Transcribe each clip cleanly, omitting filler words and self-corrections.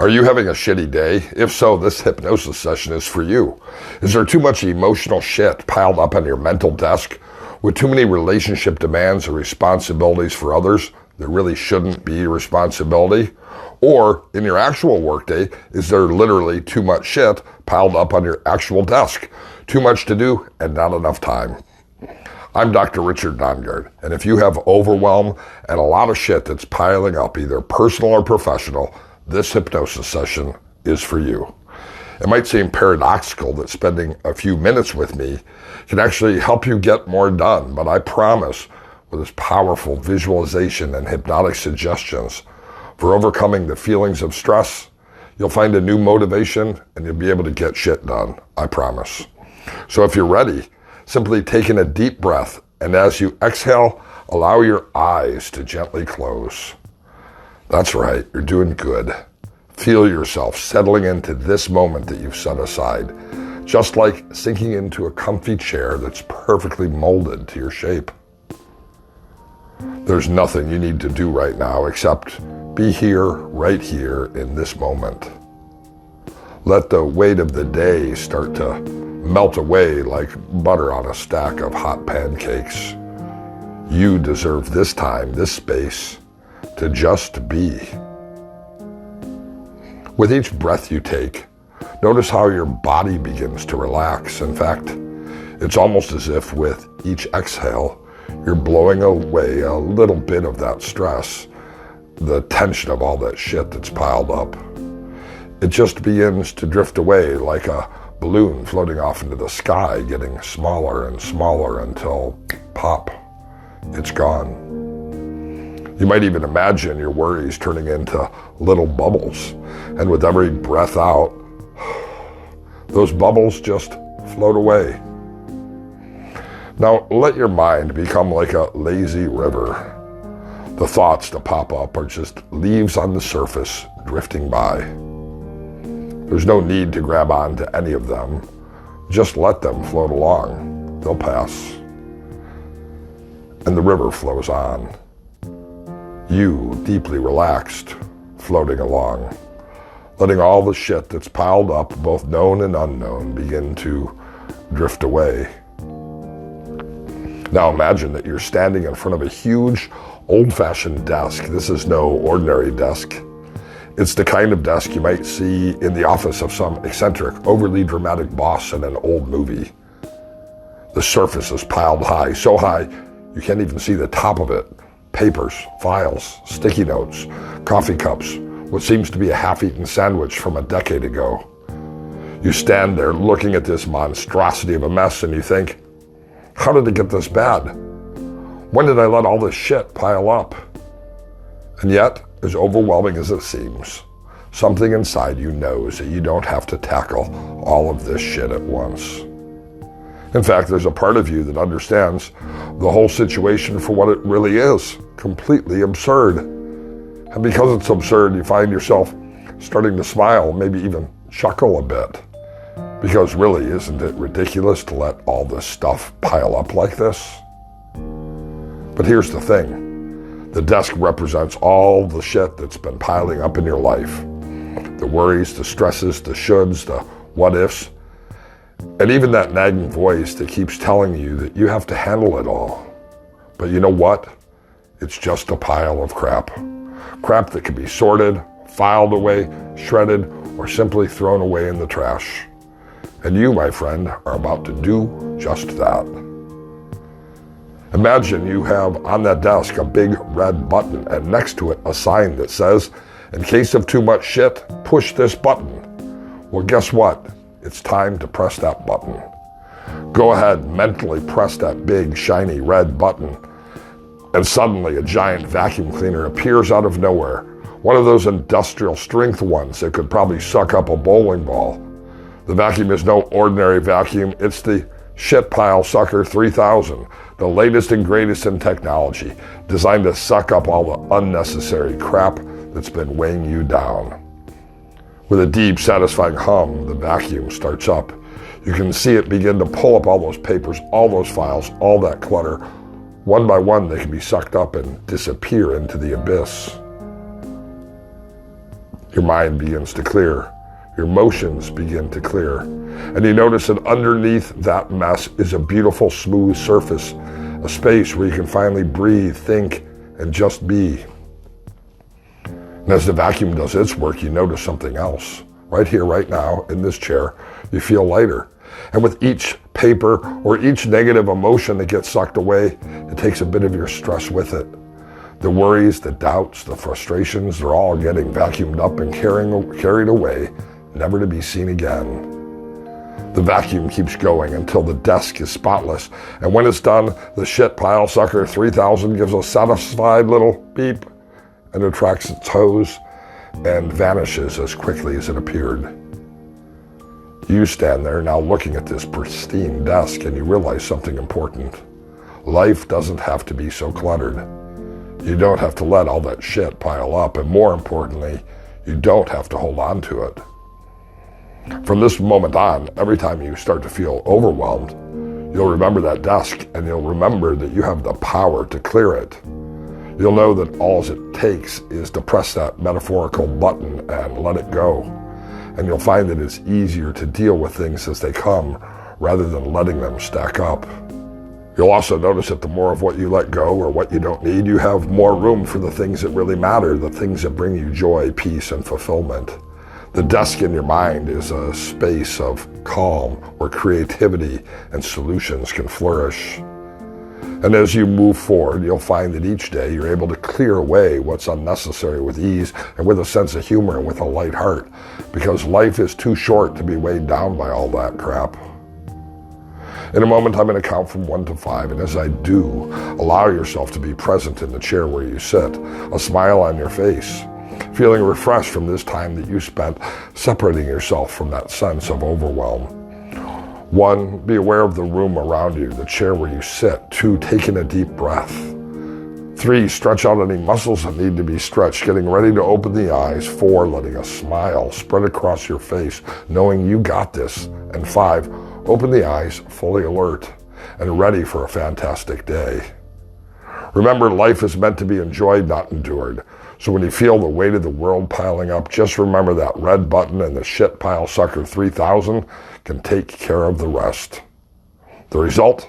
Are you having a shitty day? If so, this hypnosis session is for you. Is there too much emotional shit piled up on your mental desk with too many relationship demands or responsibilities for others that really shouldn't be your responsibility? Or in your actual workday, is there literally too much shit piled up on your actual desk? Too much to do and not enough time? I'm Dr. Richard Nongard, and if you have overwhelm and a lot of shit that's piling up, either personal or professional, this hypnosis session is for you. It might seem paradoxical that spending a few minutes with me can actually help you get more done, but I promise with this powerful visualization and hypnotic suggestions for overcoming the feelings of stress, you'll find a new motivation and you'll be able to get shit done, I promise. So if you're ready, simply take in a deep breath, and as you exhale, allow your eyes to gently close. That's right, you're doing good. Feel yourself settling into this moment that you've set aside, just like sinking into a comfy chair that's perfectly molded to your shape. There's nothing you need to do right now except be here, right here, in this moment. Let the weight of the day start to melt away like butter on a stack of hot pancakes. You deserve this time, this space, to just be. With each breath you take, notice how your body begins to relax. In fact, it's almost as if with each exhale, you're blowing away a little bit of that stress, the tension of all that shit that's piled up. It just begins to drift away like a balloon floating off into the sky, getting smaller and smaller until pop, it's gone. You might even imagine your worries turning into little bubbles, and with every breath out, those bubbles just float away. Now let your mind become like a lazy river. The thoughts that pop up are just leaves on the surface drifting by. There's no need to grab on to any of them. Just let them float along. They'll pass. And the river flows on. You, deeply relaxed, floating along, letting all the shit that's piled up, both known and unknown, begin to drift away. Now imagine that you're standing in front of a huge, old-fashioned desk. This is no ordinary desk. It's the kind of desk you might see in the office of some eccentric, overly dramatic boss in an old movie. The surface is piled high, so high you can't even see the top of it. Papers, files, sticky notes, coffee cups, what seems to be a half-eaten sandwich from a decade ago. You stand there looking at this monstrosity of a mess and you think, how did it get this bad? When did I let all this shit pile up? And yet, as overwhelming as it seems, something inside you knows that you don't have to tackle all of this shit at once. In fact, there's a part of you that understands the whole situation for what it really is, completely absurd. And because it's absurd, you find yourself starting to smile, maybe even chuckle a bit. Because really, isn't it ridiculous to let all this stuff pile up like this? But here's the thing. The desk represents all the shit that's been piling up in your life. The worries, the stresses, the shoulds, the what-ifs, and even that nagging voice that keeps telling you that you have to handle it all. But you know what? It's just a pile of crap. Crap that can be sorted, filed away, shredded, or simply thrown away in the trash. And you, my friend, are about to do just that. Imagine you have on that desk a big red button and next to it a sign that says, in case of too much shit, push this button. Well, guess what? It's time to press that button. Go ahead, mentally press that big, shiny red button, and suddenly a giant vacuum cleaner appears out of nowhere. One of those industrial strength ones that could probably suck up a bowling ball. The vacuum is no ordinary vacuum. It's the Shit Pile Sucker 3000, the latest and greatest in technology, designed to suck up all the unnecessary crap that's been weighing you down. With a deep, satisfying hum, the vacuum starts up. You can see it begin to pull up all those papers, all those files, all that clutter. One by one, they can be sucked up and disappear into the abyss. Your mind begins to clear. Your emotions begin to clear. And you notice that underneath that mess is a beautiful, smooth surface, a space where you can finally breathe, think, and just be. And as the vacuum does its work, you notice something else. Right here, right now, in this chair, you feel lighter. And with each paper or each negative emotion that gets sucked away, it takes a bit of your stress with it. The worries, the doubts, the frustrations, they're all getting vacuumed up and carried away, never to be seen again. The vacuum keeps going until the desk is spotless. And when it's done, the shit pile sucker 3000 gives a satisfied little beep and retracts its hose and vanishes as quickly as it appeared. You stand there now looking at this pristine desk and you realize something important. Life doesn't have to be so cluttered. You don't have to let all that shit pile up, and more importantly, you don't have to hold on to it. From this moment on, every time you start to feel overwhelmed, you'll remember that desk and you'll remember that you have the power to clear it. You'll know that all it takes is to press that metaphorical button and let it go. And you'll find that it's easier to deal with things as they come rather than letting them stack up. You'll also notice that the more of what you let go or what you don't need, you have more room for the things that really matter, the things that bring you joy, peace, and fulfillment. The desk in your mind is a space of calm where creativity and solutions can flourish. And as you move forward, you'll find that each day you're able to clear away what's unnecessary with ease and with a sense of humor and with a light heart, because life is too short to be weighed down by all that crap. In a moment, I'm going to count from 1 to 5, and as I do, allow yourself to be present in the chair where you sit, a smile on your face, feeling refreshed from this time that you spent separating yourself from that sense of overwhelm. 1, be aware of the room around you, the chair where you sit. 2, take in a deep breath. 3, stretch out any muscles that need to be stretched, getting ready to open the eyes. 4, letting a smile spread across your face, knowing you got this. And 5, open the eyes, fully alert and ready for a fantastic day. Remember, life is meant to be enjoyed, not endured. So when you feel the weight of the world piling up, just remember that red button and the shit pile sucker 3000 can take care of the rest. The result?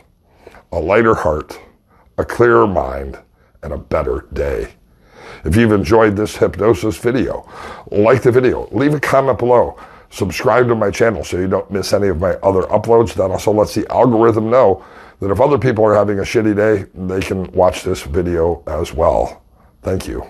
A lighter heart, a clearer mind, and a better day. If you've enjoyed this hypnosis video, like the video, leave a comment below. Subscribe to my channel so you don't miss any of my other uploads. That also lets the algorithm know that if other people are having a shitty day, they can watch this video as well. Thank you.